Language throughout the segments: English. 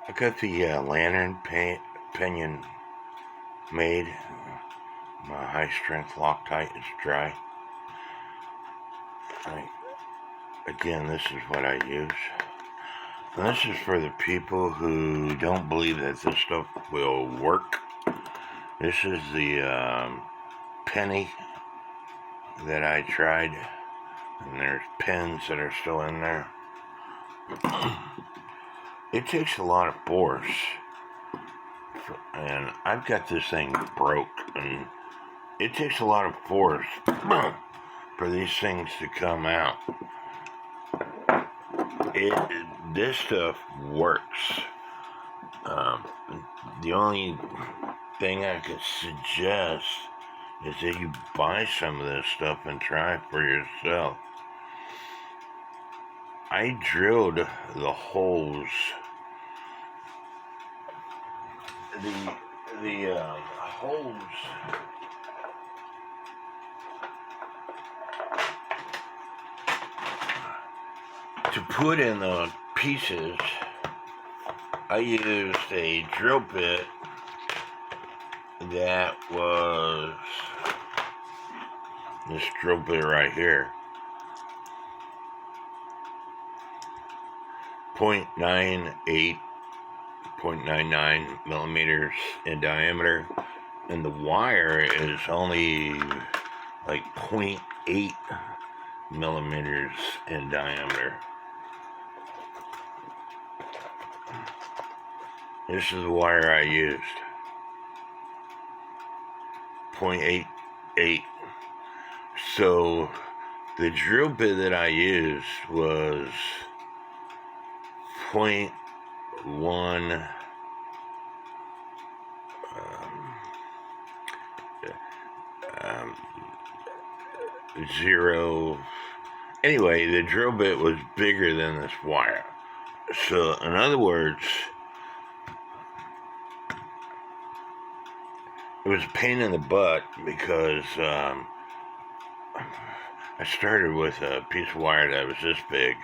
I got the lantern pinion made. My high strength Loctite is dry. Again, this is what I use. And this is for the people who don't believe that this stuff will work. This is the penny that I tried. And there's pins that are still in there. It takes a lot of force. And I've got this thing broke. And it takes a lot of force for these things to come out. This stuff works. The only thing I could suggest is that you buy some of this stuff and try it for yourself. I drilled the holes. The holes to put in the pieces. I used a drill bit that was this drill bit right here, 0.99 millimeters in diameter, and the wire is only like 0.8 millimeters in diameter. This is the wire I used, 0.88. So the drill bit that I used was 0.1 0. Anyway, the drill bit was bigger than this wire. So in other words, it was a pain in the butt because I started with a piece of wire that was this big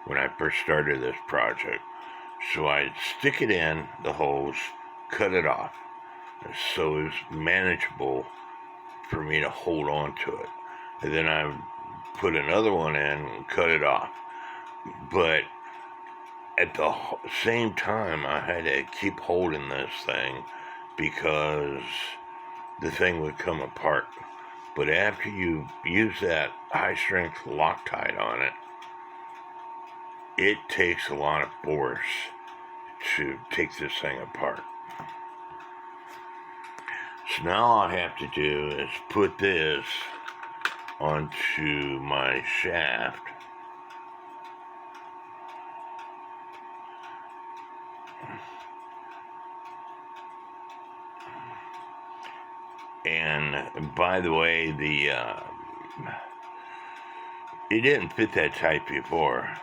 when I first started this project. So I'd stick it in the holes, cut it off, so it was manageable for me to hold on to it. And then I put another one in and cut it off. But at the same time, I had to keep holding this thing because the thing would come apart. But after you use that high strength Loctite on it, it takes a lot of force to take this thing apart. So now all I have to do is put this onto my shaft. And by the way, it didn't fit that tight before.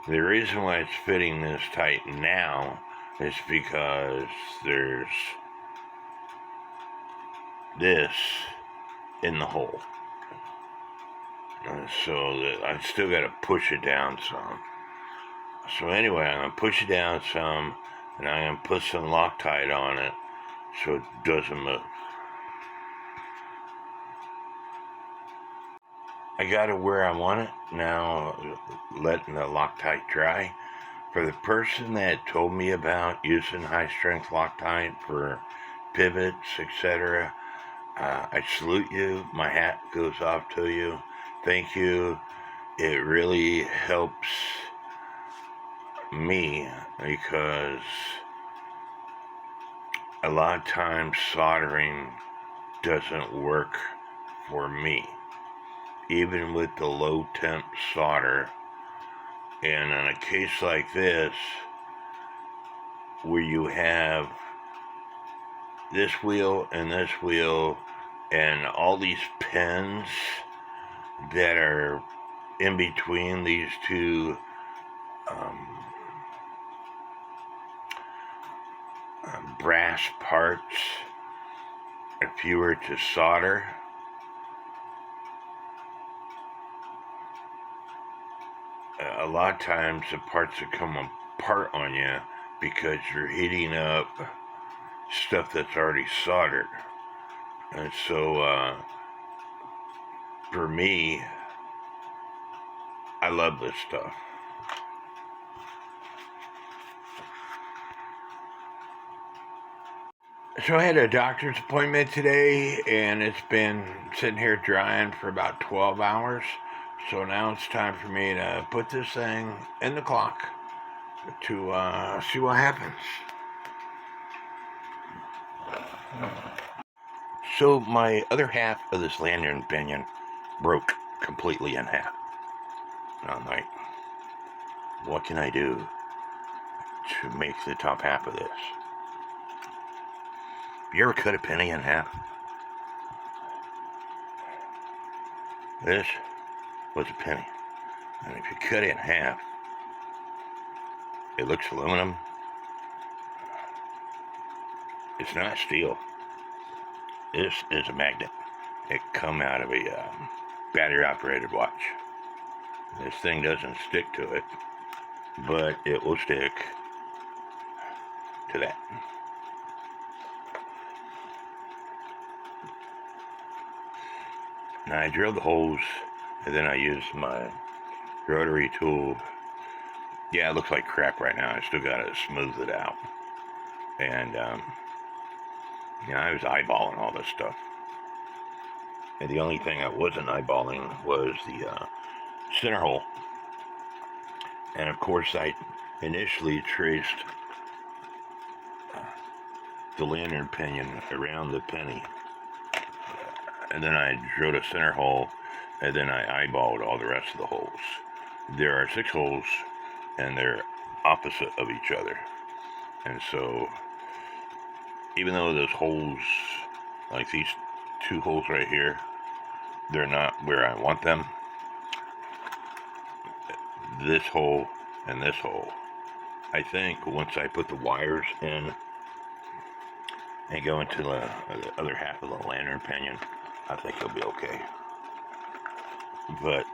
The reason why it's fitting this tight now is because there's this in the hole. So I still got to push it down some. So anyway, I'm going to push it down some, and I'm going to put some Loctite on it so it doesn't move. I got it where I want it, now letting the Loctite dry. For the person that told me about using high strength Loctite for pivots, etc., I salute you. My hat goes off to you. Thank you. It really helps me because a lot of times soldering doesn't work for me, even with the low temp solder. And in a case like this, where you have this wheel and all these pins that are in between these two brass parts, if you were to solder, a lot of times the parts that come apart on you because you're heating up stuff that's already soldered. And so, for me, I love this stuff. So I had a doctor's appointment today, and it's been sitting here drying for about 12 hours. So now it's time for me to put this thing in the clock to see what happens. So my other half of this lantern pinion broke completely in half. And I'm like, what can I do to make the top half of this? You ever cut a penny in half? This was a penny. And if you cut it in half, it looks aluminum. It's not steel. This is a magnet. It come out of a battery-operated watch. This thing doesn't stick to it, but it will stick to that. Now I drilled the holes, and then I used my rotary tool. Yeah, it looks like crap right now. I still gotta smooth it out. And I was eyeballing all this stuff. And the only thing I wasn't eyeballing was the center hole. And of course, I initially traced the lantern pinion around the penny. And then I drilled a center hole, and then I eyeballed all the rest of the holes. There are 6 holes, and they're opposite of each other. And so, even though those holes, like these 2 holes right here, they're not where I want them, this hole and this hole, I think once I put the wires in and go into the other half of the lantern pinion, I think it'll be okay. But,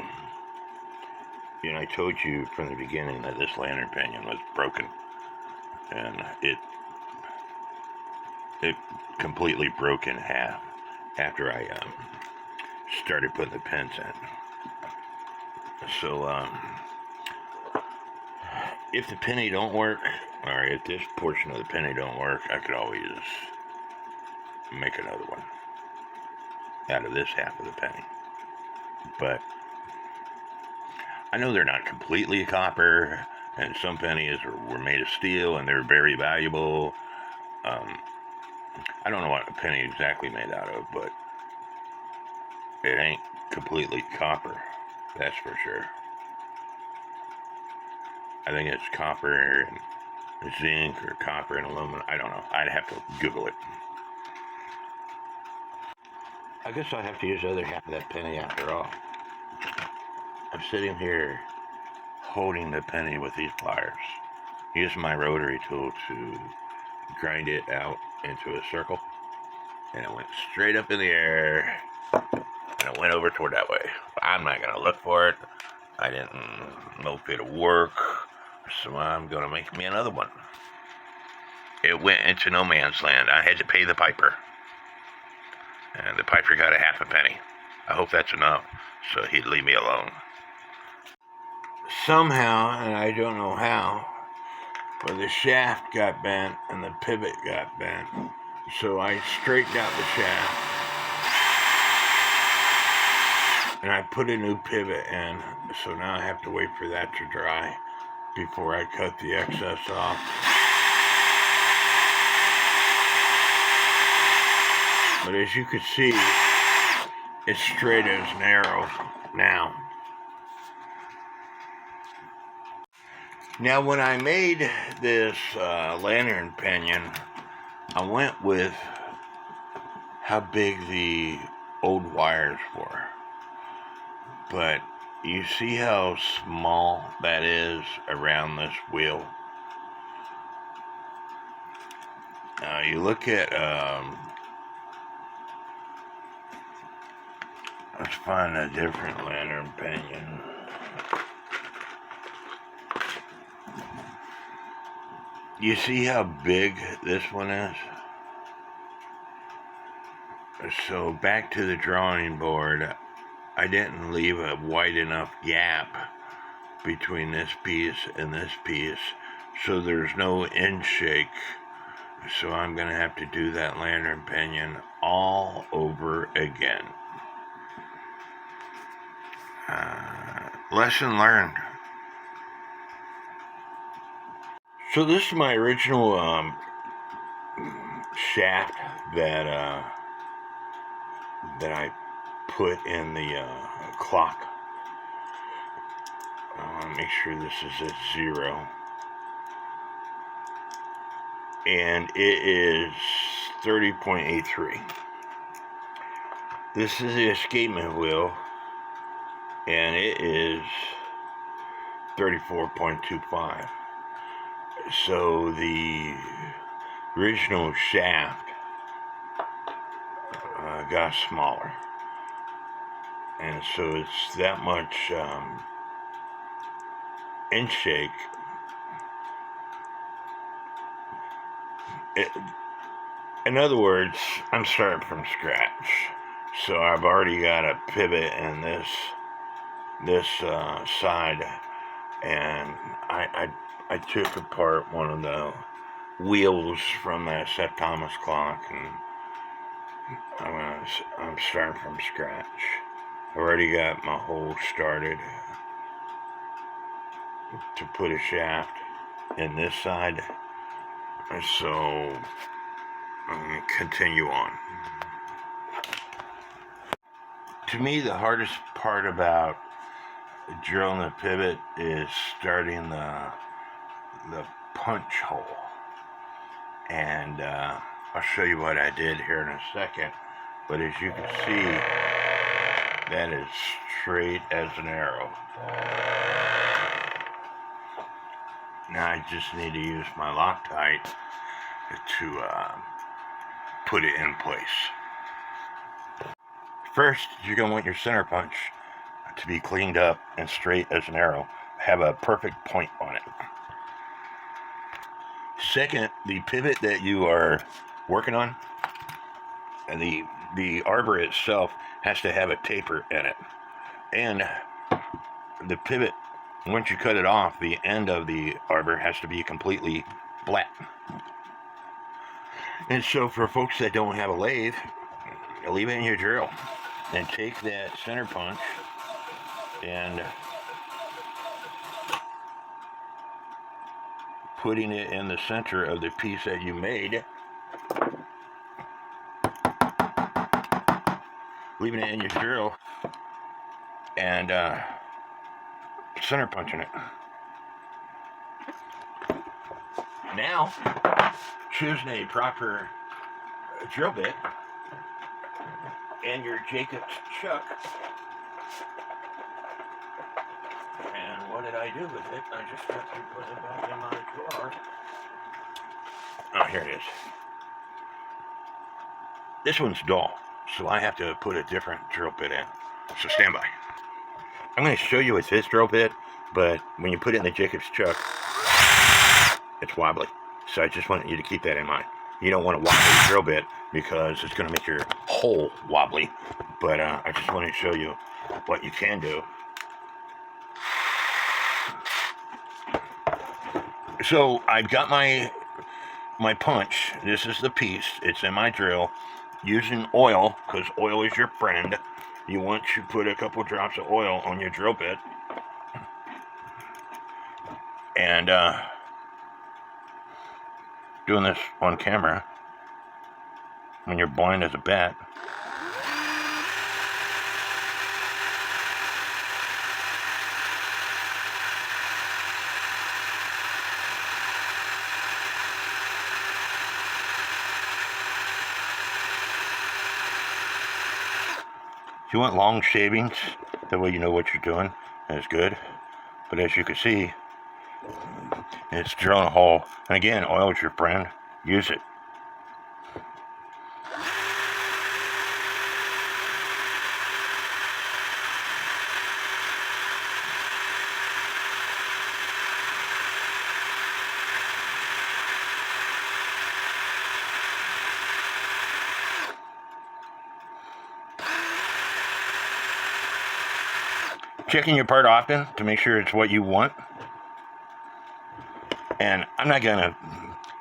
I told you from the beginning that this lantern pinion was broken. And it completely broke in half after I started putting the pins in. So, if the penny don't work, or if this portion of the penny don't work, I could always make another one out of this half of the penny. But I know they're not completely copper, and some pennies were made of steel, and they're very valuable. I don't know what a penny exactly made out of, but it ain't completely copper, that's for sure. I think it's copper and zinc, or copper and aluminum. I don't know. I'd have to Google it. I guess I'll have to use the other half of that penny after all. I'm sitting here holding the penny with these pliers, using my rotary tool to grind it out into a circle, and it went straight up in the air, and it went over toward that way. I'm not going to look for it. I didn't know if it'd work, so I'm going to make me another one. It went into no man's land. I had to pay the piper, and the piper got a half a penny. I hope that's enough, so he'd leave me alone. Somehow, and I don't know how, but the shaft got bent and the pivot got bent. So I straightened out the shaft, and I put a new pivot in. So now I have to wait for that to dry before I cut the excess off. But as you can see, it's straight as an arrow now. Now, when I made this lantern pinion, I went with how big the old wires were. But you see how small that is around this wheel? Now, you look at, let's find a different lantern pinion. You see how big this one is? So back to the drawing board, I didn't leave a wide enough gap between this piece and this piece, so there's no end shake. So I'm going to have to do that lantern pinion all over again. Lesson learned. So this is my original shaft that I put in the clock. I want to make sure this is at 0. And it is 30.83. This is the escapement wheel, and it is 34.25. So the original shaft got smaller, and so it's that much end shake. In other words, I'm starting from scratch. So I've already got a pivot in this side, and I took apart one of the wheels from that St. Thomas clock, and I'm starting from scratch. I've already got my hole started to put a shaft in this side, so I'm going to continue on. To me, the hardest part about drilling the pivot is starting the punch hole. And I'll show you what I did here in a second. But as you can see, that is straight as an arrow. Now I just need to use my Loctite to put it in place. First, you're going to want your center punch to be cleaned up and straight as an arrow. Have a perfect point on it. Second, the pivot that you are working on, and the arbor itself has to have a taper in it. And the pivot, once you cut it off, the end of the arbor has to be completely flat. And so for folks that don't have a lathe, leave it in your drill and take that center punch and putting it in the center of the piece that you made, leaving it in your drill and center punching it. Now, choosing a proper drill bit and your Jacob's chuck. And what did I do with it? I just have to put it back in my drawer. Oh, here it is. This one's dull, so I have to put a different drill bit in. So stand by. I'm going to show you with this drill bit, but when you put it in the Jacob's chuck, it's wobbly. So I just want you to keep that in mind. You don't want a wobbly drill bit because it's going to make your hole wobbly. But I just want to show you what you can do. So I've got my punch. This is the piece. It's in my drill. Using oil, because oil is your friend. You want to put a couple drops of oil on your drill bit. And doing this on camera when you're blind as a bat. If you want long shavings, that way you know what you're doing, that's good. But as you can see, it's drilling a hole. And again, oil is your friend. Use it. checking your part often to make sure it's what you want. And I'm not going to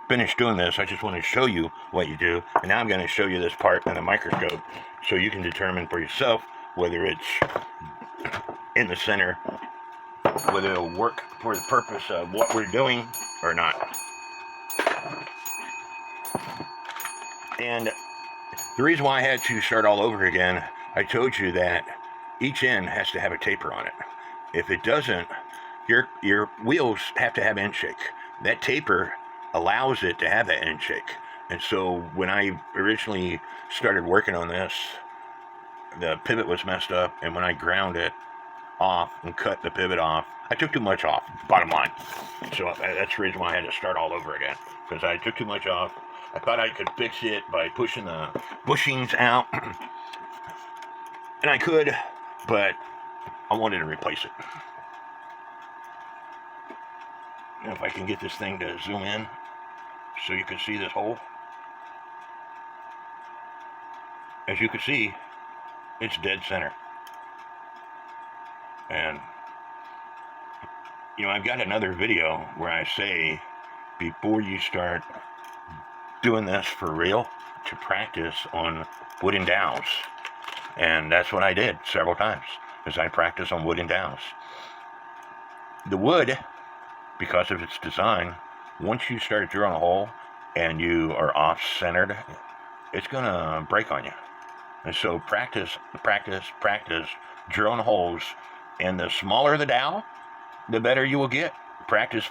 finish doing this. I just want to show you what you do. And now I'm going to show you this part in a microscope so you can determine for yourself whether it's in the center, whether it'll work for the purpose of what we're doing or not. And the reason why I had to start all over again, I told you that each end has to have a taper on it. If it doesn't, your wheels have to have end shake. That taper allows it to have that end shake. And so when I originally started working on this, the pivot was messed up, and when I ground it off and cut the pivot off, I took too much off, bottom line. So that's the reason why I had to start all over again, because I took too much off. I thought I could fix it by pushing the bushings out, and I could, but I wanted to replace it. Now if I can get this thing to zoom in so you can see this hole. As you can see, it's dead center. And, you know, I've got another video where I say, before you start doing this for real, to practice on wooden dowels. And that's what I did several times, is I practiced on wooden dowels. The wood, because of its design, once you start drilling a hole and you are off-centered, it's going to break on you. And so practice, drilling holes. And the smaller the dowel, the better you will get. Practice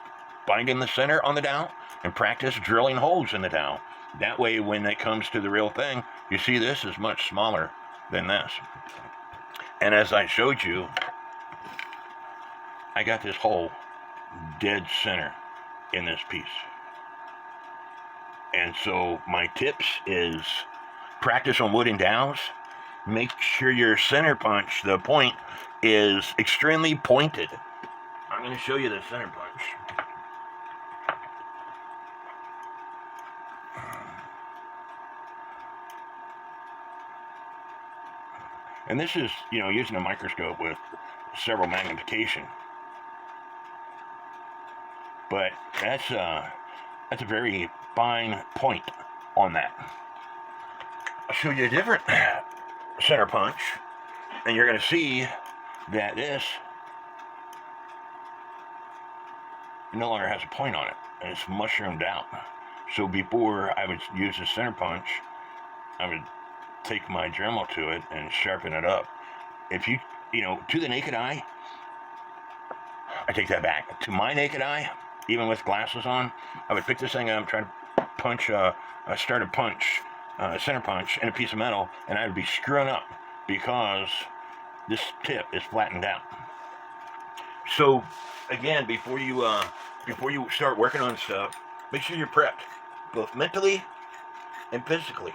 finding the center on the dowel and practice drilling holes in the dowel. That way, when it comes to the real thing, you see this is much smaller than this. And as I showed you, I got this hole dead center in this piece. And so my tips is practice on wooden dowels. Make sure your center punch, the point, is extremely pointed. I'm going to show you the center punch. And this is, you know, using a microscope with several magnification. But that's a very fine point on that. I'll show you a different center punch, and you're going to see that this no longer has a point on it, and it's mushroomed out. So before I would use the center punch, I would take my Dremel to it and sharpen it up. If you know, to the naked eye, I take that back. To my naked eye, even with glasses on, I would pick this thing up, try to punch, start a punch, center punch in a piece of metal, and I would be screwing up because this tip is flattened out. So again, before you start working on stuff, make sure you're prepped, both mentally and physically.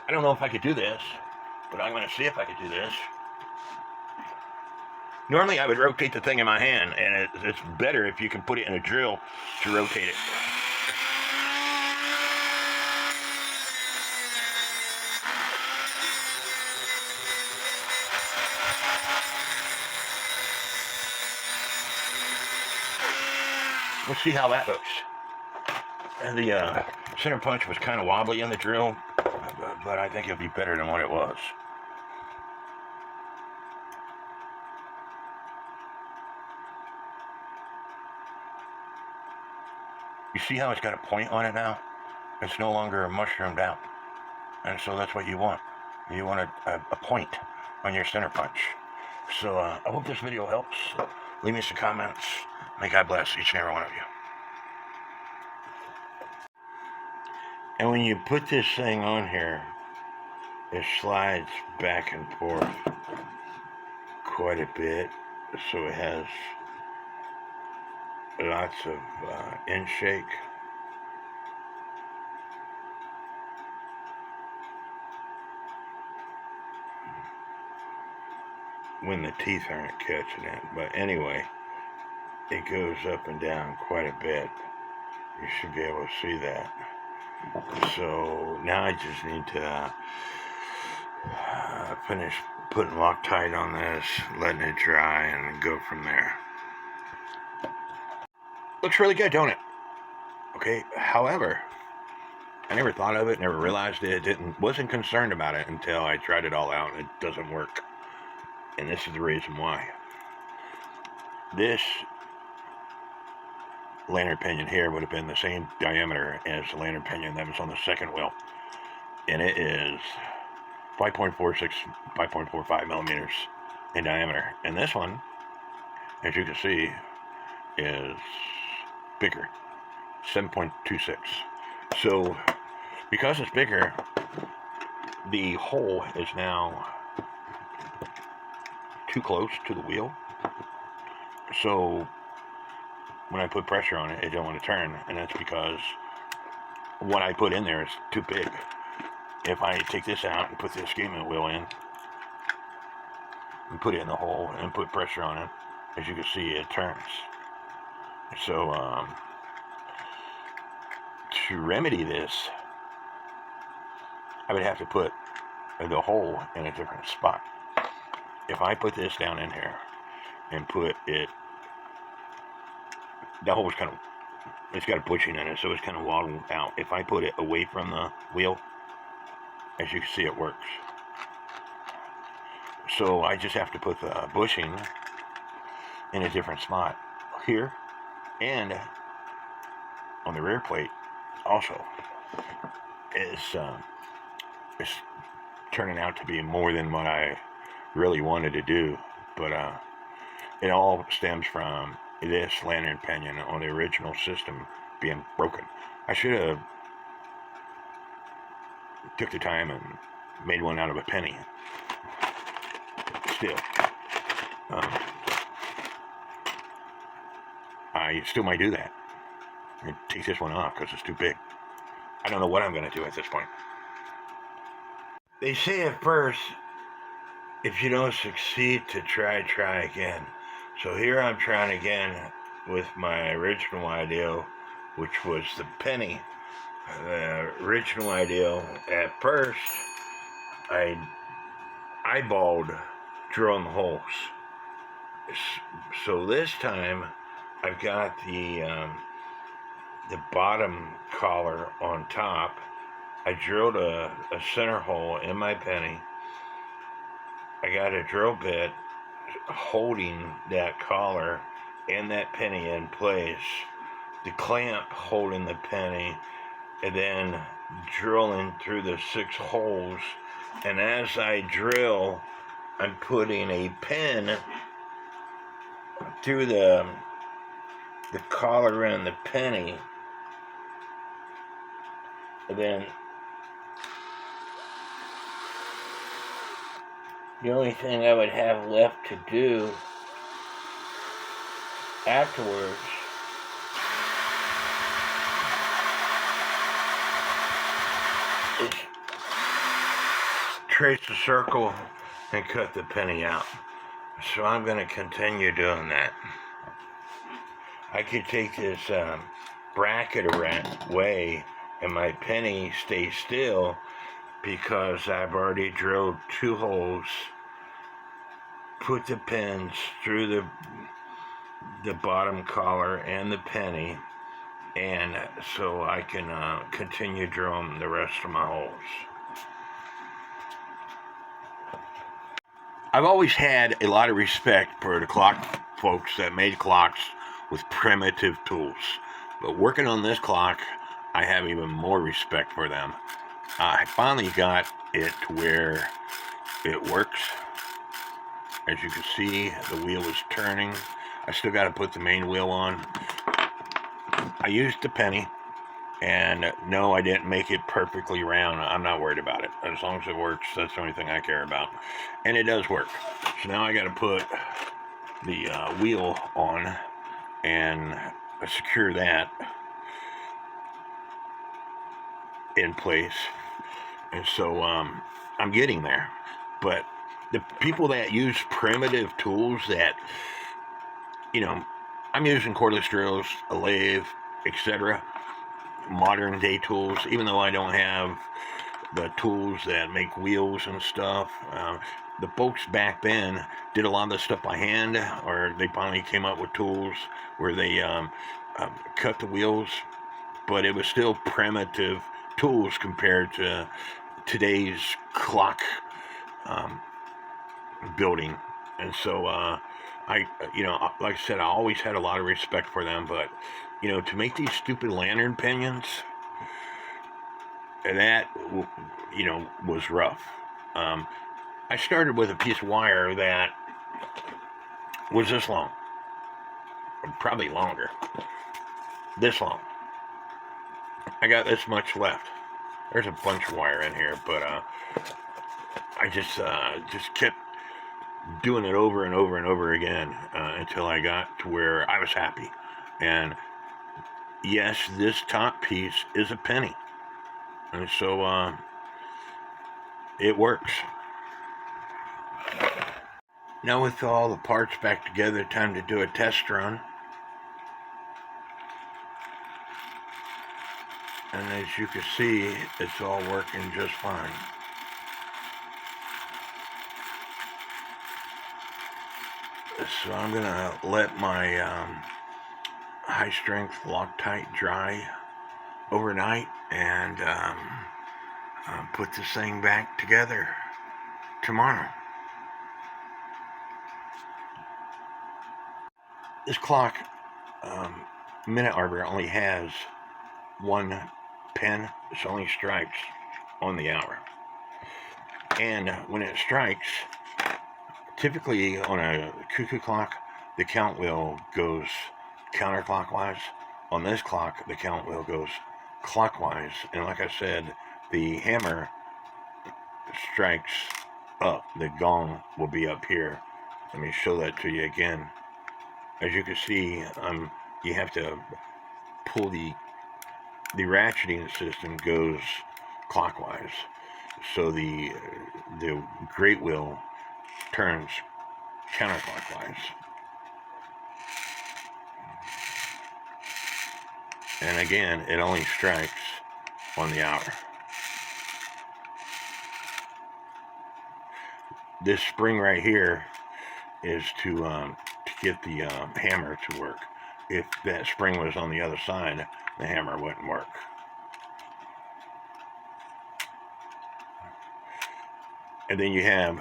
I don't know if I could do this, but I'm going to see if I could do this. Normally I would rotate the thing in my hand, and it's better if you can put it in a drill to rotate it. We'll see how that looks. And the center punch was kind of wobbly in the drill, but I think it'll be better than what it was. You see how it's got a point on it now? It's no longer mushroomed out. And so that's what you want. You want a point on your center punch. So I hope this video helps. Leave me some comments. May God bless each and every one of you. And when you put this thing on here, it slides back and forth quite a bit. So it has lots of end shake. When the teeth aren't catching it. But anyway, it goes up and down quite a bit. You should be able to see that. So now I just need to finish putting Loctite on this, letting it dry, and go from there. Looks really good, don't it? Okay, however, I never thought of it, never realized it, wasn't concerned about it until I tried it all out and it doesn't work. And this is the reason why. This lantern pinion here would have been the same diameter as the lantern pinion that was on the second wheel. And it is 5.46, 5.45 millimeters in diameter. And this one, as you can see, is bigger, 7.26. So because it's bigger, the hole is now too close to the wheel. So when I put pressure on it, it don't want to turn, and that's because what I put in there is too big. If I take this out and put the escapement wheel in and put it in the hole and put pressure on it, as you can see, it turns. So to remedy this, I would have to put the hole in a different spot. If I put this down in here and put it, the hole's kind of, it's got a bushing in it, so it's kind of waddled out. If I put it away from the wheel, as you can see, it works. So I just have to put the bushing in a different spot here and on the rear plate also. It's turning out to be more than what I really wanted to do, but it all stems from this lantern pinion on the original system being broken. I should have took the time and made one out of a penny. Still, I still might do that and take this one off because it's too big. I don't know what I'm going to do at this point. They say at first, if you don't succeed, to try again. So here I'm trying again with my original idea, which was the penny. The original idea, at first, I eyeballed drilling the holes. So this time, I've got the bottom collar on top. I drilled a center hole in my penny. I got a drill bit holding that collar and that penny in place, the clamp holding the penny, and then drilling through the 6 holes. And as I drill, I'm putting a pin through the collar and the penny, and then the only thing I would have left to do afterwards is trace the circle and cut the penny out. So I'm going to continue doing that. I could take this bracket away and my penny stays still because I've already drilled 2 holes, put the pins through the bottom collar and the penny, and so I can continue drilling the rest of my holes. I've always had a lot of respect for the clock folks that made clocks with primitive tools, but working on this clock, I have even more respect for them. I finally got it to where it works. As you can see, the wheel is turning. I still got to put the main wheel on. I used the penny, and no, I didn't make it perfectly round. I'm not worried about it. As long as it works, that's the only thing I care about. And it does work. So now I got to put the wheel on and secure that in place. And so I'm getting there. But the people that use primitive tools that, I'm using cordless drills, a lathe, etc. Modern day tools, even though I don't have the tools that make wheels and stuff. The folks back then did a lot of the stuff by hand, or they finally came up with tools where they cut the wheels, but it was still primitive tools compared to today's clock um, building. And so like I said, I always had a lot of respect for them, but to make these stupid lantern pinions, that was rough. I started with a piece of wire that was this long, probably longer, this long. I got this much left. There's a bunch of wire in here, but I just kept doing it over and over and over again until I got to where I was happy. And yes, this top piece is a penny, and so it works. Now with all the parts back together, time to do a test run. And as you can see, it's all working just fine. So I'm gonna let my high strength Loctite dry overnight and put this thing back together tomorrow. This clock, Minute Arbor, only has one pen. It only strikes on the hour. And when it strikes, typically on a cuckoo clock, the count wheel goes counterclockwise. On this clock, the count wheel goes clockwise. And like I said, the hammer strikes up. The gong will be up here. Let me show that to you again. As you can see, you have to pull the ratcheting system goes clockwise. So the great wheel turns counterclockwise. And again, it only strikes on the hour. This spring right here is to get the hammer to work. If that spring was on the other side, the hammer wouldn't work. And then you have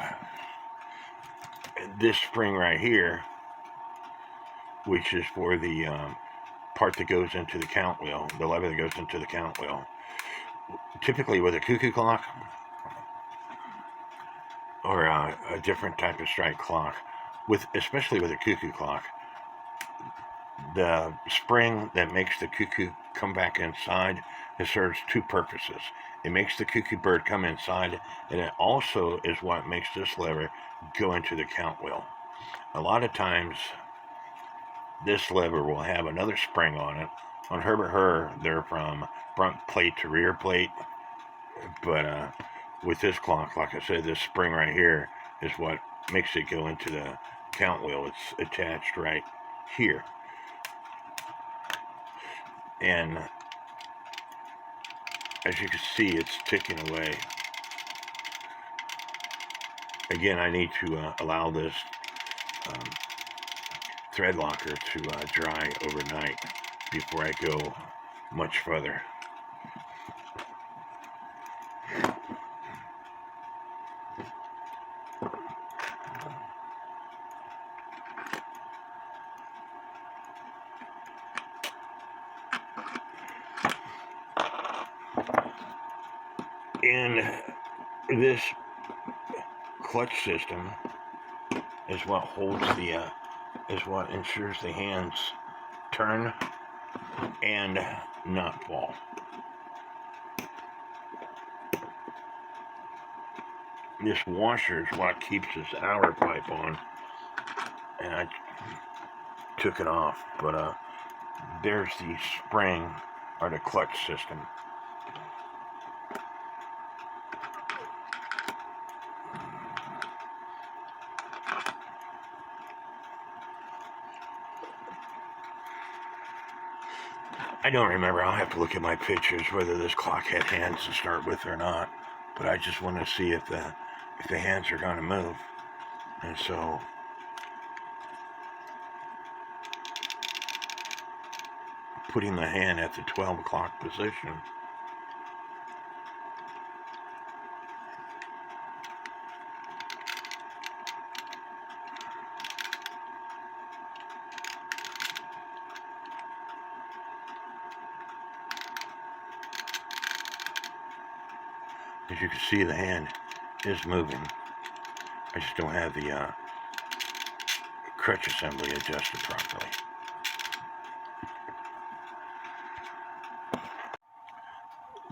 this spring right here, which is for the part that goes into the count wheel, the lever that goes into the count wheel. Typically with a cuckoo clock or a different type of strike clock, especially with a cuckoo clock, the spring that makes the cuckoo come back inside, it serves two purposes. It makes the cuckoo bird come inside, and it also is what makes this lever go into the count wheel. A lot of times, this lever will have another spring on it. On Herbert Hur, they're from front plate to rear plate, but with this clock, like I said, this spring right here is what makes it go into the count wheel. It's attached right here. And as you can see, it's ticking away. Again, I need to allow this thread locker to dry overnight before I go much further. And this clutch system is what holds is what ensures the hands turn and not fall. This washer is what keeps this hour pipe on, and I took it off, but there's the spring or the clutch system. I don't remember. I'll have to look at my pictures whether this clock had hands to start with or not. But I just want to see if the hands are going to move. And so putting the hand at the 12 o'clock position. As you can see, the hand is moving. I just don't have the crutch assembly adjusted properly.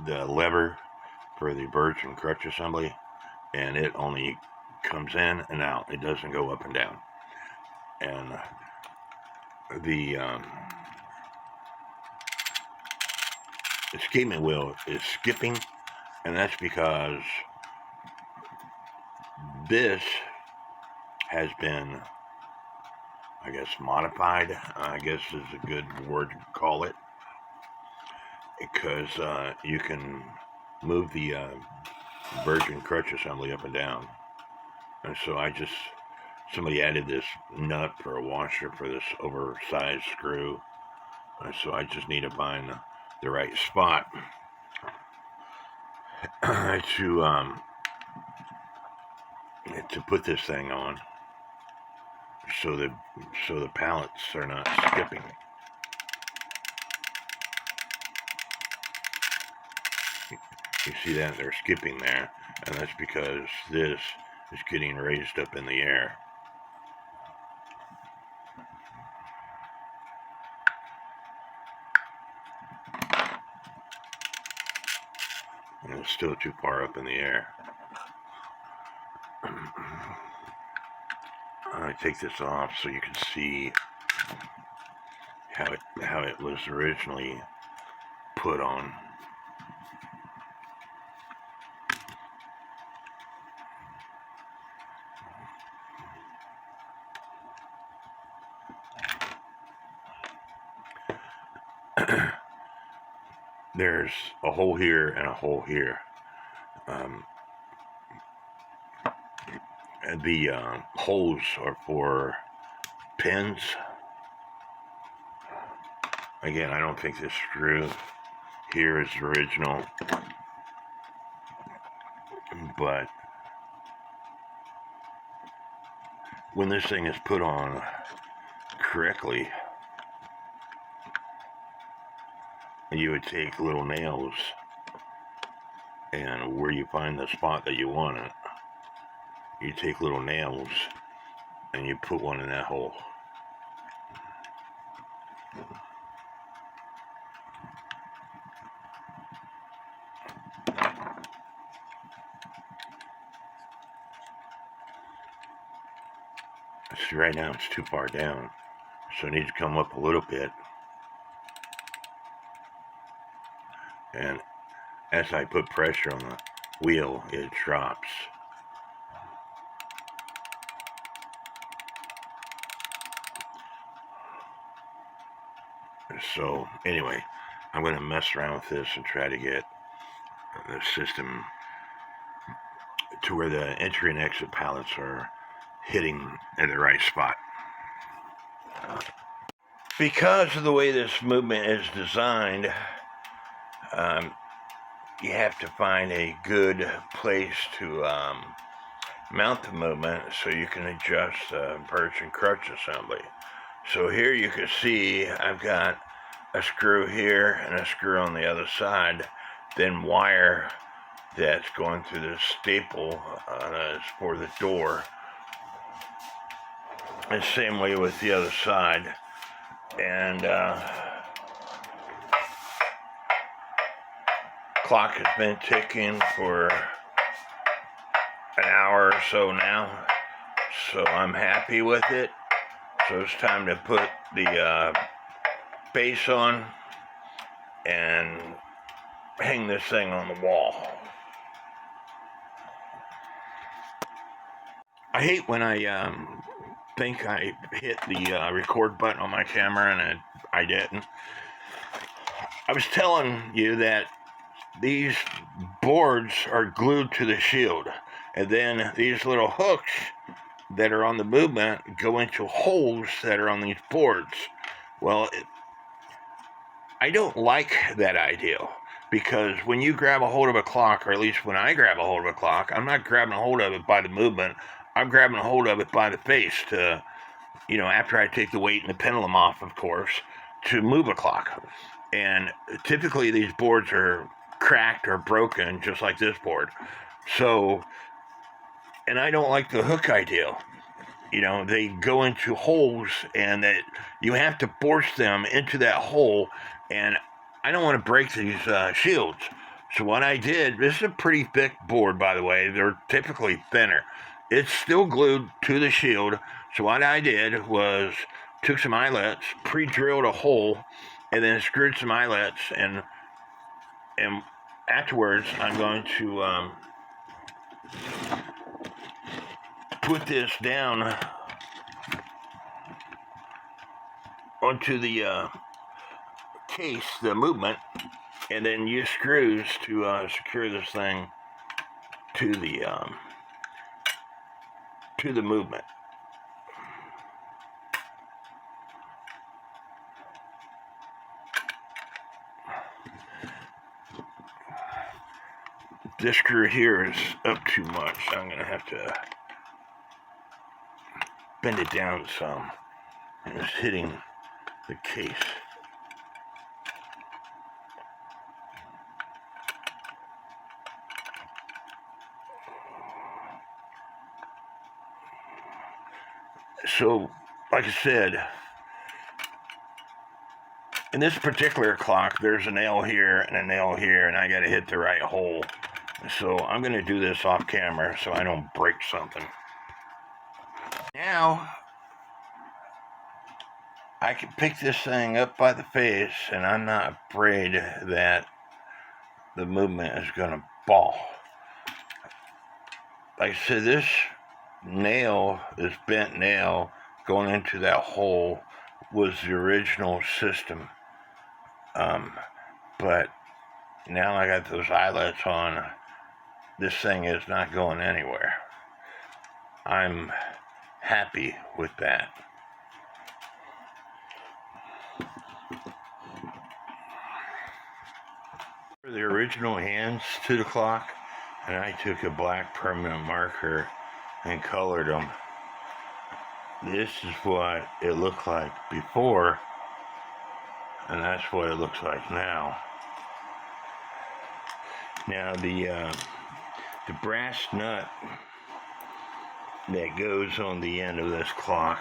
The lever for the verge and crutch assembly, and it only comes in and out. It doesn't go up and down. And the escapement wheel is skipping, and that's because this has been, I guess, modified, I guess is a good word to call it, because you can move the verge and crutch assembly up and down. And so somebody added this nut for a washer for this oversized screw. And so I just need to find the right spot to put this thing on, so the pallets are not skipping. You see that they're skipping there, and that's because this is getting raised up in the air. And it's still too far up in the air. I take this off so you can see how it was originally put on. There's a hole here and a hole here. The holes are for pins. Again, I don't think this screw here is original, but when this thing is put on correctly, you would take little nails, and where you find the spot that you want it, you take little nails and you put one in that hole. See, right now it's too far down, so it needs to come up a little bit. And as I put pressure on the wheel, it drops. So anyway, I'm going to mess around with this and try to get the system to where the entry and exit pallets are hitting at the right spot. Because of the way this movement is designed, you have to find a good place to mount the movement so you can adjust the verge and crutch assembly. So here you can see I've got a screw here and a screw on the other side, then wire that's going through the staple for the door. And same way with the other side. And clock has been ticking for an hour or so now, so I'm happy with it. So it's time to put the base on and hang this thing on the wall. I hate when I think I hit the record button on my camera and I didn't. I was telling you that these boards are glued to the shield, and then these little hooks that are on the movement go into holes that are on these boards. Well, I don't like that idea, because when you grab a hold of a clock, or at least when I grab a hold of a clock, I'm not grabbing a hold of it by the movement. I'm grabbing a hold of it by the face to, after I take the weight and the pendulum off, of course, to move a clock. And typically these boards are cracked or broken, just like this board. So, and I don't like the hook idea. They go into holes, and that you have to force them into that hole, and I don't want to break these shields. So what I did, this is a pretty thick board, by the way. They're typically thinner. It's still glued to the shield. So what I did was took some eyelets, pre-drilled a hole, and then screwed some eyelets, and afterwards I'm going to put this down onto the case, the movement, and then use screws to secure this thing to the movement. This screw here is up too much. I'm going to have to bend it down some, and it's hitting the case. So, like I said, in this particular clock, there's a nail here and a nail here, and I got to hit the right hole. So I'm going to do this off camera so I don't break something. Now, I can pick this thing up by the face, and I'm not afraid that the movement is going to fall. Like I said, this nail, this bent nail going into that hole, was the original system. But now I got those eyelets on, this thing is not going anywhere. I'm happy with that. The original hands to the clock, and I took a black permanent marker and colored them. This is what it looked like before, and that's what it looks like now. Now the brass nut that goes on the end of this clock,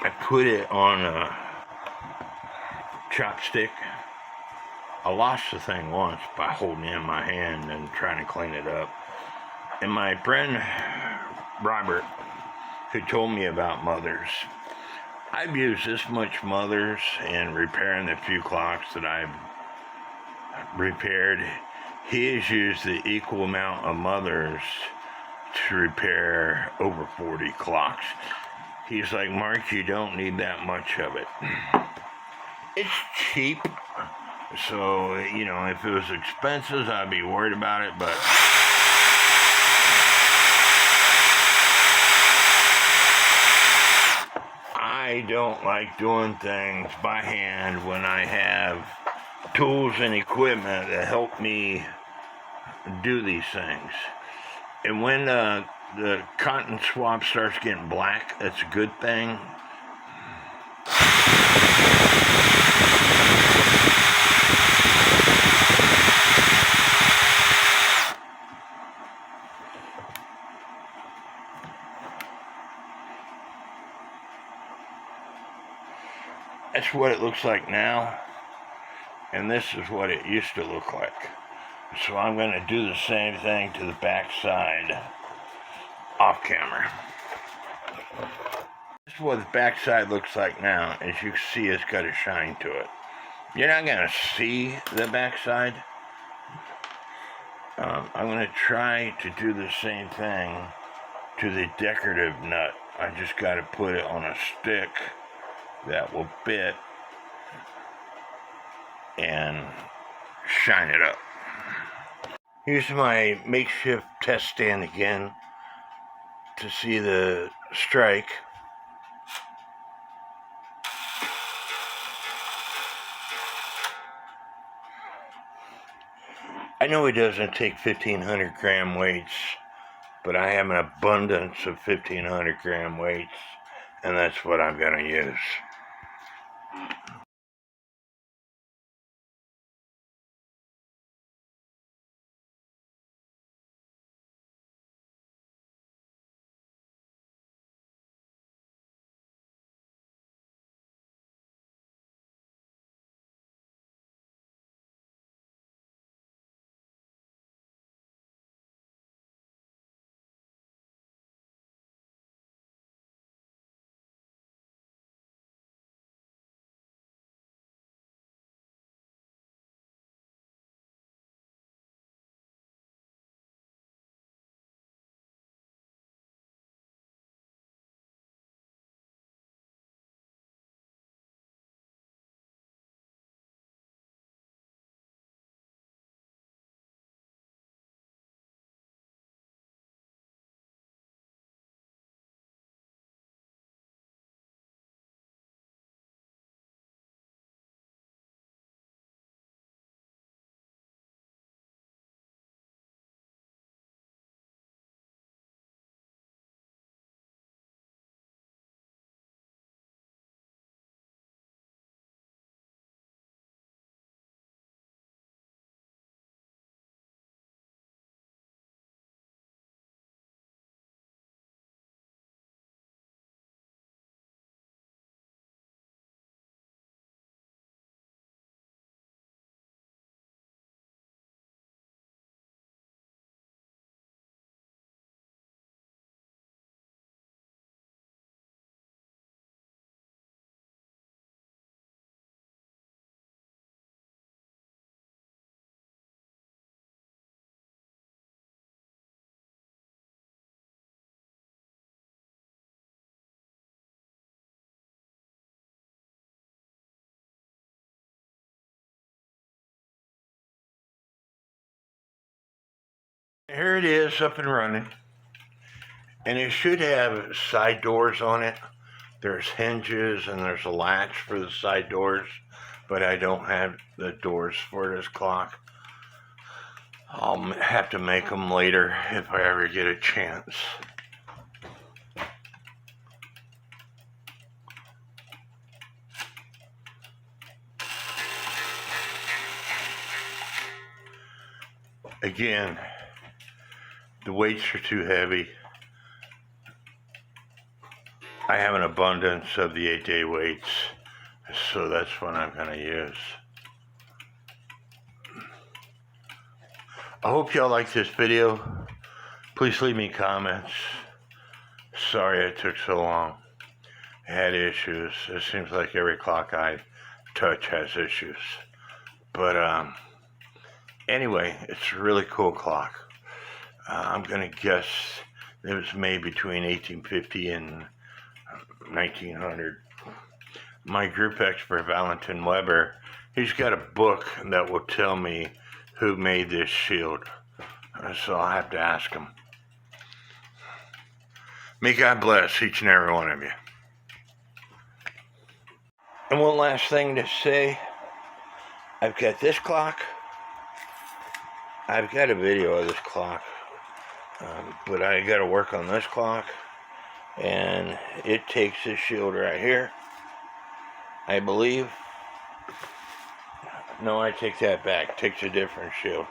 I put it on a chopstick. I lost the thing once by holding it in my hand and trying to clean it up. And my friend Robert, who told me about mothers, I've used this much mothers in repairing the few clocks that I've repaired. He has used the equal amount of mothers to repair over 40 clocks. He's like, Mark, you don't need that much of it. It's cheap, so, if it was expensive, I'd be worried about it, but I don't like doing things by hand when I have tools and equipment that help me do these things. And when the cotton swab starts getting black, that's a good thing. That's what it looks like now, and this is what it used to look like. So I'm going to do the same thing to the back side off camera. This is what the back side looks like now. As you can see, it's got a shine to it. You're not going to see the back side. I'm going to try to do the same thing to the decorative nut. I just got to put it on a stick that will fit and shine it up. Here's my makeshift test stand again to see the strike. I know it doesn't take 1,500 gram weights, but I have an abundance of 1,500 gram weights, and that's what I'm going to use. Here it is, up and running, and it should have side doors on it. There's hinges and there's a latch for the side doors, but I don't have the doors for this clock. I'll have to make them later if I ever get a chance. Again, the weights are too heavy. I have an abundance of the 8-day weights, so that's what I'm going to use. I hope y'all like this video. Please leave me comments. Sorry it took so long. I had issues. It seems like every clock I touch has issues. But anyway, it's a really cool clock. I'm going to guess it was made between 1850 and 1900. My group expert, Valentin Weber, he's got a book that will tell me who made this shield. So I'll have to ask him. May God bless each and every one of you. And one last thing to say. I've got this clock. I've got a video of this clock. But I got to work on this clock. And it takes this shield right here, I believe. No, I take that back. It takes a different shield.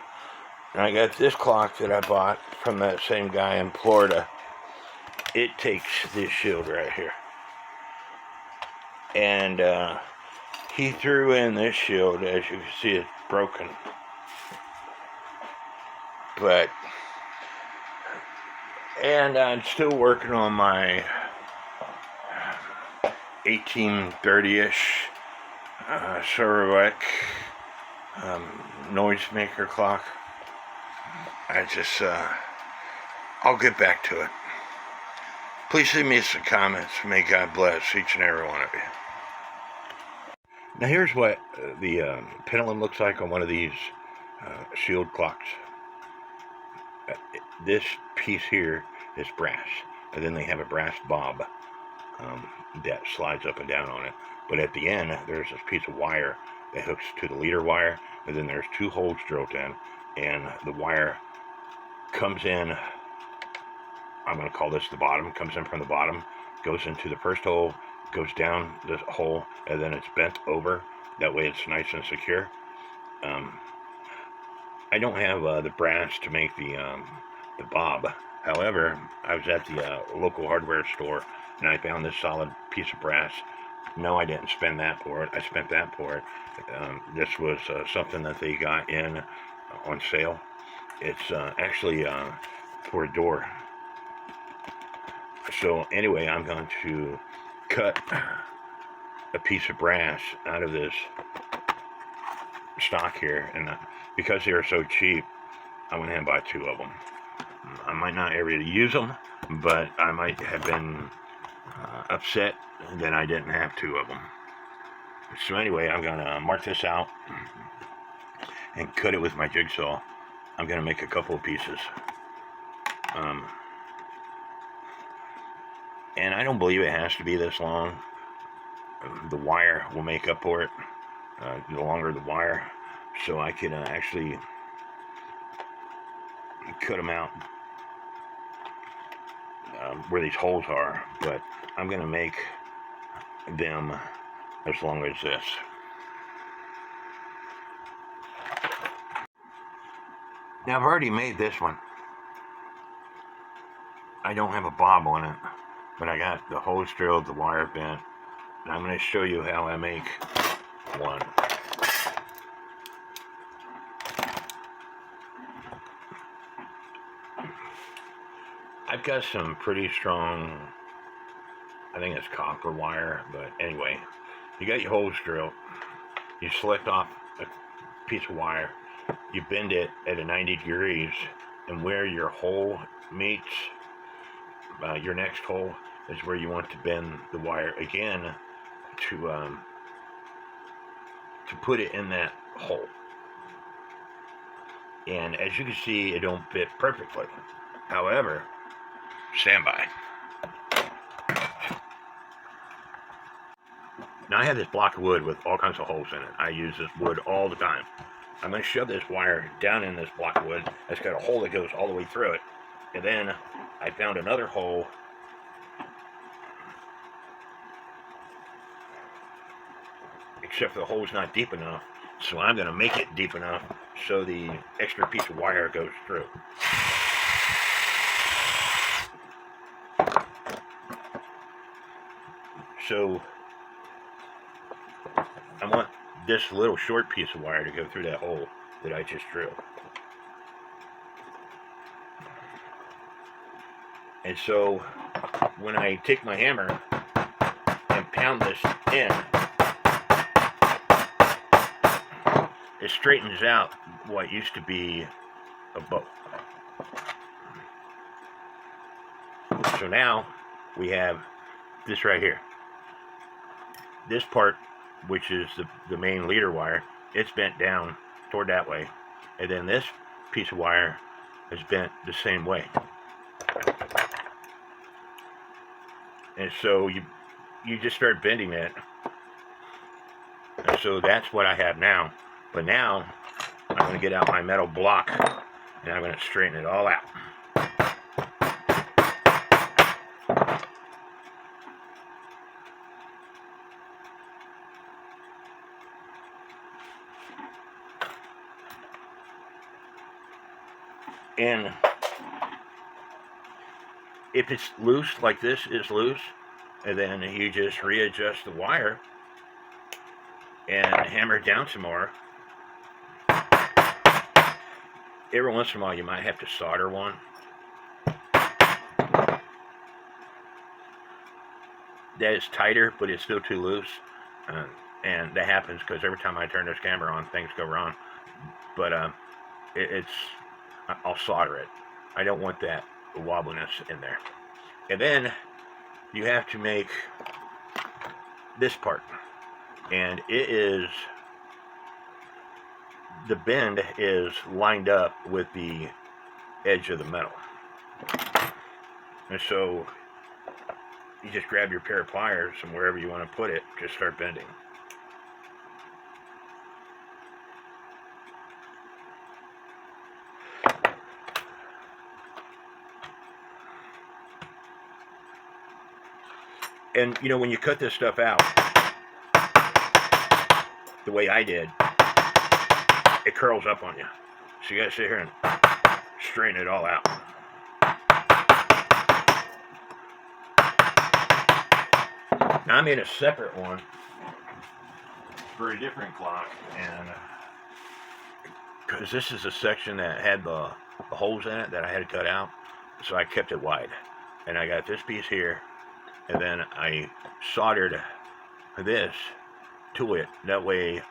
And I got this clock that I bought from that same guy in Florida. It takes this shield right here. And he threw in this shield. As you can see, it's broken. And I'm still working on my 1830-ish Sarawak noisemaker clock. I'll get back to it. Please leave me some comments. May God bless each and every one of you. Now here's what the pendulum looks like on one of these shield clocks. This piece here is brass, and then they have a brass bob that slides up and down on it. But at the end, there's this piece of wire that hooks to the leader wire, and then there's 2 holes drilled in, and the wire comes in, I'm going to call this the bottom, comes in from the bottom, goes into the first hole, goes down the hole, and then it's bent over. That way it's nice and secure. I don't have the brass to make the bob. However, I was at the local hardware store, and I found this solid piece of brass. No, I didn't spend that for it. I spent that for it. This was something that they got in on sale. It's actually for a door. So anyway, I'm going to cut a piece of brass out of this stock here, and because they are so cheap, I went ahead and bought 2 of them. I might not ever use them, but I might have been upset that I didn't have 2 of them. So anyway, I'm going to mark this out and cut it with my jigsaw. I'm going to make a couple of pieces. And I don't believe it has to be this long. The wire will make up for it. The longer the wire, so I can actually cut them out where these holes are. But I'm going to make them as long as this. Now I've already made this one. I don't have a bob on it, but I got the holes drilled, the wire bent, and I'm going to show you how I make one. I've got some pretty strong, I think it's copper wire, but anyway, you got your holes drilled, you select off a piece of wire, you bend it at a 90 degrees, and where your hole meets your next hole is where you want to bend the wire again to put it in that hole. And as you can see, it don't fit perfectly. However, stand by. Now I have this block of wood with all kinds of holes in it. I use this wood all the time. I'm going to shove this wire down in this block of wood. It's got a hole that goes all the way through it. And then I found another hole except the hole's not deep enough, so I'm going to make it deep enough so the extra piece of wire goes through. So I want this little short piece of wire to go through that hole that I just drilled. And so when I take my hammer and pound this in, it straightens out what used to be a bow. So now we have this right here. This part, which is the main leader wire, it's bent down toward that way. And then this piece of wire is bent the same way. And so you just start bending it. And so that's what I have now. But now I'm going to get out my metal block and I'm going to straighten it all out. And if it's loose, like this is loose, and then you just readjust the wire and hammer it down some more. Every once in a while you might have to solder one. That is tighter, but it's still too loose. And that happens because every time I turn this camera on, things go wrong. But I'll solder it. I don't want that wobbliness in there. And then you have to make this part. and the bend is lined up with the edge of the metal. And so you just grab your pair of pliers and wherever you want to put it, just start bending. And you know, when you cut this stuff out, the way I did, it curls up on you. So you gotta sit here and straighten it all out. Now I made a separate one for a different clock, and because this is a section that had the holes in it that I had to cut out, so I kept it wide. And I got this piece here, and then I soldered this to it. That way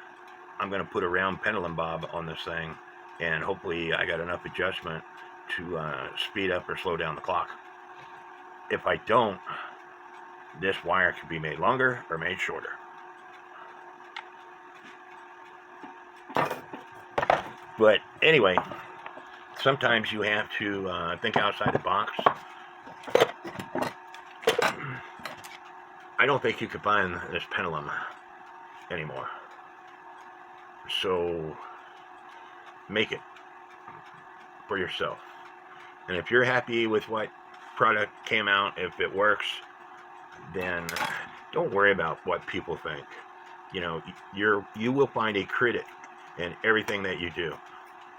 I'm going to put a round pendulum bob on this thing, and hopefully I got enough adjustment to speed up or slow down the clock. If I don't, this wire can be made longer or made shorter. But anyway, sometimes you have to think outside the box. I don't think you could find this pendulum anymore. So make it for yourself. And if you're happy with what product came out, if it works, then don't worry about what people think. You know, you will find a critic in everything that you do.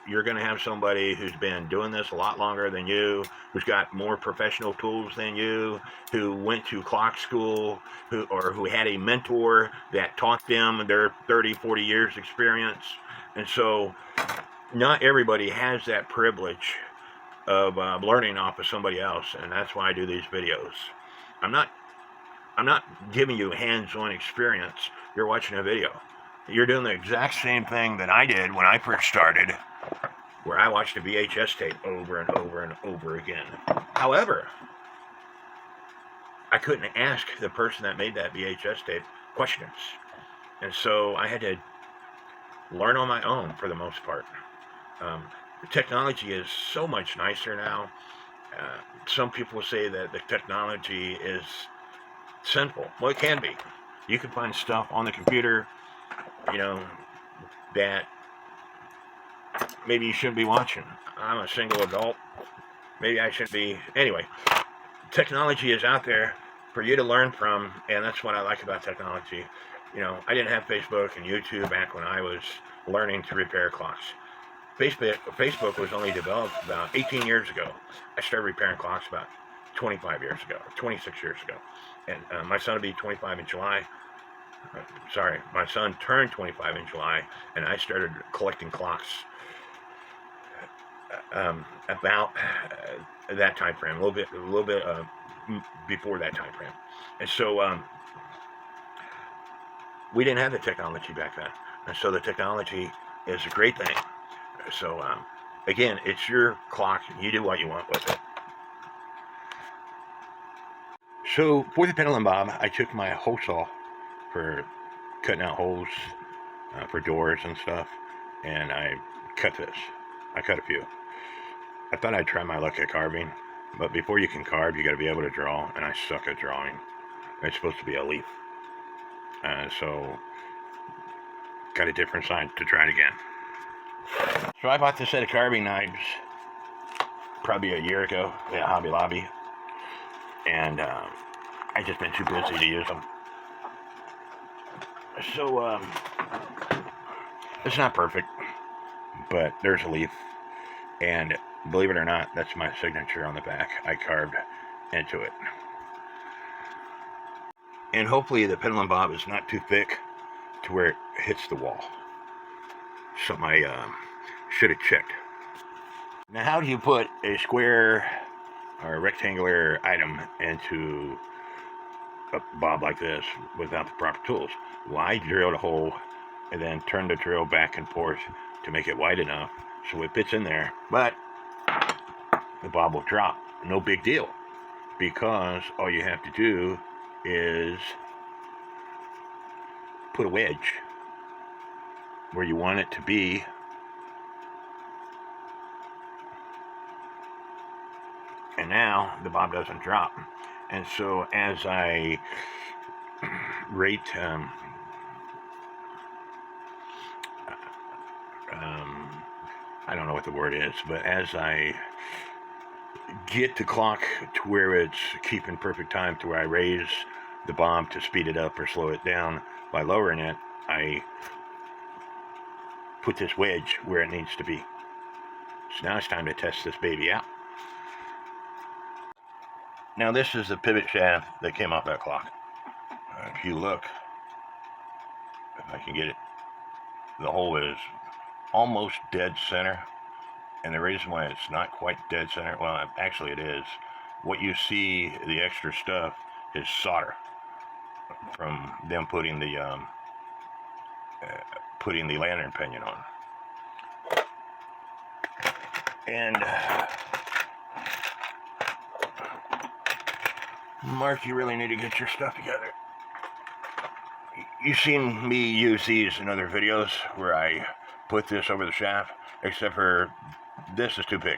You're going to have somebody who's been doing this a lot longer than you, who's got more professional tools than you, who went to clock school, who had a mentor that taught them their 30, 40 years experience. And so not everybody has that privilege of learning off of somebody else, and that's why I do these videos. I'm not giving you hands-on experience. You're watching a video. You're doing the exact same thing that I did when I first started, where I watched a VHS tape over and over and over again. However, I couldn't ask the person that made that VHS tape questions. And so I had to learn on my own for the most part. The technology is so much nicer now. Some people say that the technology is sinful. Well, it can be. You can find stuff on the computer, you know, that maybe you shouldn't be watching. I'm a single adult. Maybe I shouldn't be. Anyway, technology is out there for you to learn from, and that's what I like about technology. You know, I didn't have Facebook and YouTube back when I was learning to repair clocks. Facebook was only developed about 18 years ago. I started repairing clocks about 25 years ago, 26 years ago. And my son will be 25 in July. Sorry, my son turned 25 in July, and I started collecting clocks about that time frame, a little bit before that time frame. And so we didn't have the technology back then, and so the technology is a great thing. So again, it's your clock. You do what you want with it. So for the pendulum bob, I took my hole saw for cutting out holes for doors and stuff, and I cut this. I cut a few. I thought I'd try my luck at carving, but before you can carve, you got to be able to draw, and I suck at drawing. It's supposed to be a leaf, so got a different side to try it again. So I bought this set of carving knives probably a year ago at Hobby Lobby, and I just been too busy to use them. So it's not perfect, but there's a leaf, and believe it or not, that's my signature on the back. I carved into it. And hopefully the pendulum bob is not too thick to where it hits the wall. Something I should have checked. Now, how do you put a square or a rectangular item into a bob like this without the proper tools? Well, I drilled a hole and then turned the drill back and forth to make it wide enough so it fits in there, but the bob will drop. No big deal, because all you have to do is put a wedge where you want it to be. And now the bob doesn't drop. And so as I rate, I don't know what the word is, but as I get the clock to where it's keeping perfect time, to where I raise the bob to speed it up or slow it down by lowering it, I put this wedge where it needs to be. So now it's time to test this baby out. Now this is the pivot shaft that came off that clock. If you look, if I can get it, the hole is almost dead center. And the reason why it's not quite dead center, well, actually it is. What you see, the extra stuff, is solder from them putting the lantern pinion on. And Mark, you really need to get your stuff together. You've seen me use these in other videos where I put this over the shaft, except for this is too big.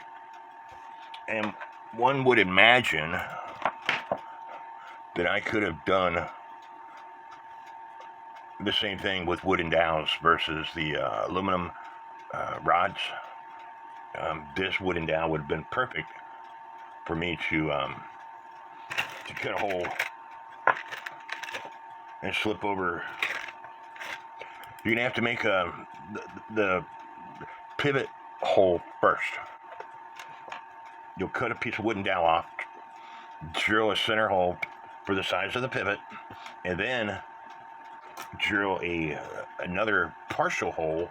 And one would imagine that I could have done the same thing with wooden dowels versus the aluminum rods. This wooden dowel would have been perfect for me to cut a hole and slip over. You're gonna have to make the pivot hole first. You'll cut a piece of wooden dowel off, drill a center hole for the size of the pivot, and then drill another partial hole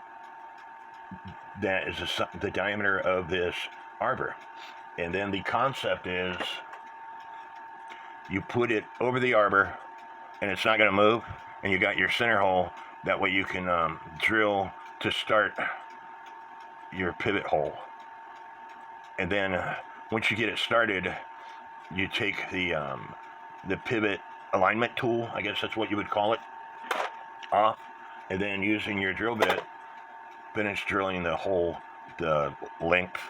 that is the diameter of this arbor. And then the concept is you put it over the arbor and it's not going to move, and you got your center hole. That way you can drill to start your pivot hole. And then once you get it started, you take the pivot alignment tool, I guess that's what you would call it, off, and then using your drill bit, finish drilling the hole, the length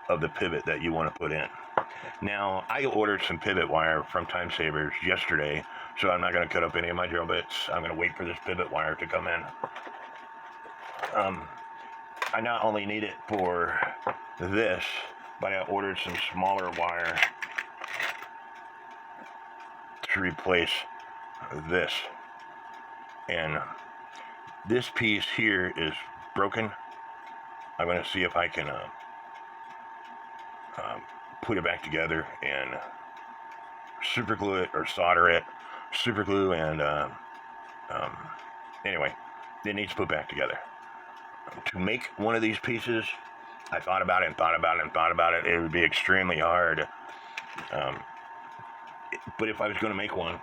of the pivot that you want to put in. Now, I ordered some pivot wire from Time Savers yesterday, so I'm not going to cut up any of my drill bits. I'm going to wait for this pivot wire to come in. I not only need it for this, but I ordered some smaller wire to replace this. And this piece here is broken. I'm going to see if I can put it back together and super glue it or solder it, super glue, and anyway, it needs to put back together. To make one of these pieces, I thought about it and thought about it and thought about it. It would be extremely hard. But if I was going to make one,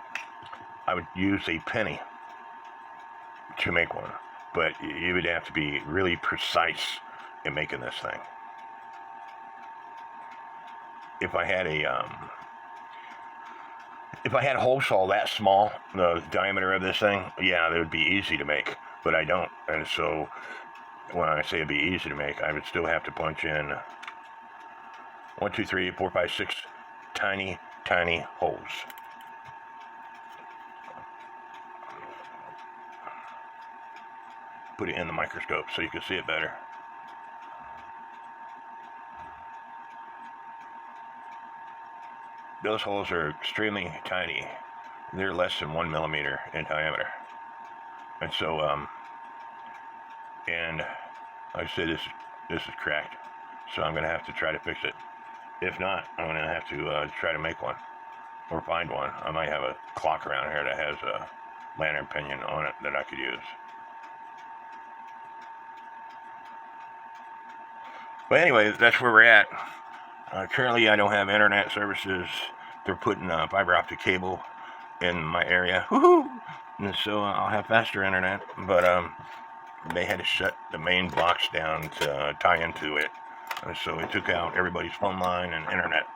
I would use a penny to make one. But you would have to be really precise in making this thing. If I had a hole saw that small, the diameter of this thing, yeah, that would be easy to make. But I don't, and so when I say it'd be easy to make, I would still have to punch in 1, 2, 3, 4, 5, 6 tiny holes. Put it in the microscope so you can see it better. Those holes are extremely tiny. They're less than 1 millimeter in diameter. And so, and like I said, this is cracked. So I'm going to have to try to fix it. If not, I'm going to have to try to make one or find one. I might have a clock around here that has a lantern pinion on it that I could use. But anyway, that's where we're at. Currently, I don't have internet services. They're putting fiber optic cable in my area. Woohoo! And so I'll have faster internet. But they had to shut the main box down to tie into it. And so it took out everybody's phone line and internet.